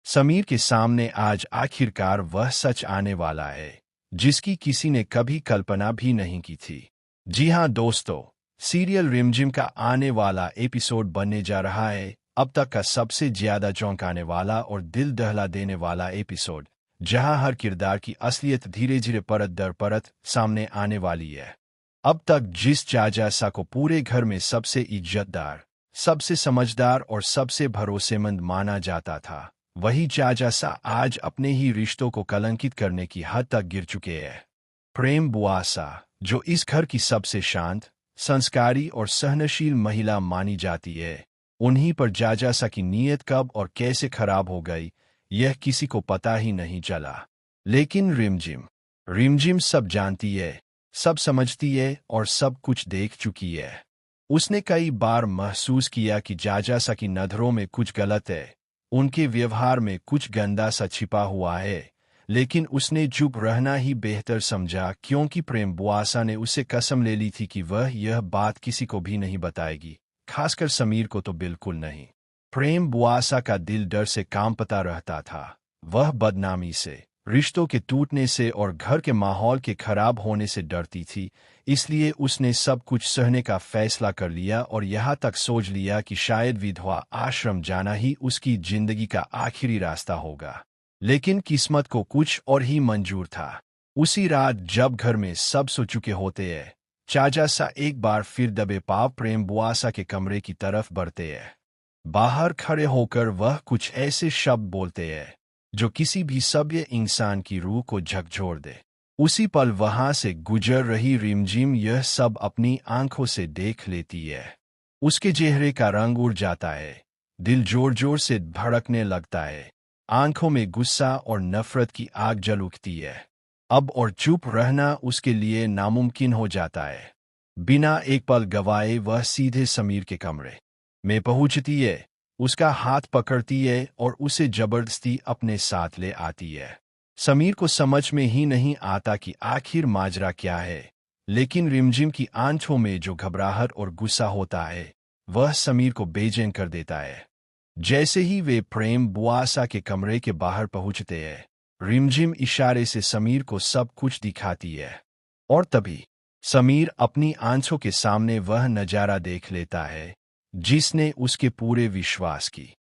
समीर के सामने आज आखिरकार वह सच आने वाला है जिसकी किसी ने कभी कल्पना भी नहीं की थी। जी हाँ दोस्तों, सीरियल रिमझिम का आने वाला एपिसोड बनने जा रहा है अब तक का सबसे ज्यादा चौंकाने वाला और दिल दहला देने वाला एपिसोड, जहां हर किरदार की असलियत धीरे धीरे परत दर परत सामने आने वाली है। अब तक जिस चाचा को पूरे घर में सबसे इज्जतदार, सबसे समझदार और सबसे भरोसेमंद माना जाता था, वही चाचा आज अपने ही रिश्तों को कलंकित करने की हद तक गिर चुके हैं। प्रेम बुआसा, जो इस घर की सबसे शांत, संस्कारी और सहनशील महिला मानी जाती है, उन्हीं पर चाचा की नीयत कब और कैसे खराब हो गई, यह किसी को पता ही नहीं चला। लेकिन रिमझिम सब जानती है, सब समझती है और सब कुछ देख चुकी है। उसने कई बार महसूस किया कि चाचा की नज़रों में कुछ गलत है, उनके व्यवहार में कुछ गंदा सा छिपा हुआ है, लेकिन उसने चुप रहना ही बेहतर समझा, क्योंकि प्रेम बुआसा ने उसे कसम ले ली थी कि वह यह बात किसी को भी नहीं बताएगी, खासकर समीर को तो बिल्कुल नहीं। प्रेम बुआसा का दिल डर से कांपता रहता था। वह बदनामी से, रिश्तों के टूटने से और घर के माहौल के खराब होने से डरती थी, इसलिए उसने सब कुछ सहने का फैसला कर लिया और यहाँ तक सोच लिया कि शायद विधवा आश्रम जाना ही उसकी जिंदगी का आखिरी रास्ता होगा। लेकिन किस्मत को कुछ और ही मंजूर था। उसी रात जब घर में सब सो चुके होते हैं, चाचा एक बार फिर दबे पाव प्रेम बुआसा के कमरे की तरफ बढ़ते हैं। बाहर खड़े होकर वह कुछ ऐसे शब्द बोलते हैं जो किसी भी सभ्य इंसान की रूह को झकझोर दे। उसी पल वहां से गुजर रही रिमझिम यह सब अपनी आंखों से देख लेती है। उसके चेहरे का रंग उड़ जाता है, दिल जोर जोर से धड़कने लगता है, आंखों में गुस्सा और नफरत की आग जल उठती है। अब और चुप रहना उसके लिए नामुमकिन हो जाता है। बिना एक पल गवाए वह सीधे समीर के कमरे में पहुंचती है, उसका हाथ पकड़ती है और उसे जबरदस्ती अपने साथ ले आती है। समीर को समझ में ही नहीं आता कि आखिर माजरा क्या है, लेकिन रिमझिम की आंखों में जो घबराहट और गुस्सा होता है, वह समीर को बेचैन कर देता है। जैसे ही वे प्रेम बुआसा के कमरे के बाहर पहुंचते हैं, रिमझिम इशारे से समीर को सब कुछ दिखाती है, और तभी समीर अपनी आंखों के सामने वह नजारा देख लेता है जिसने उसके पूरे विश्वास की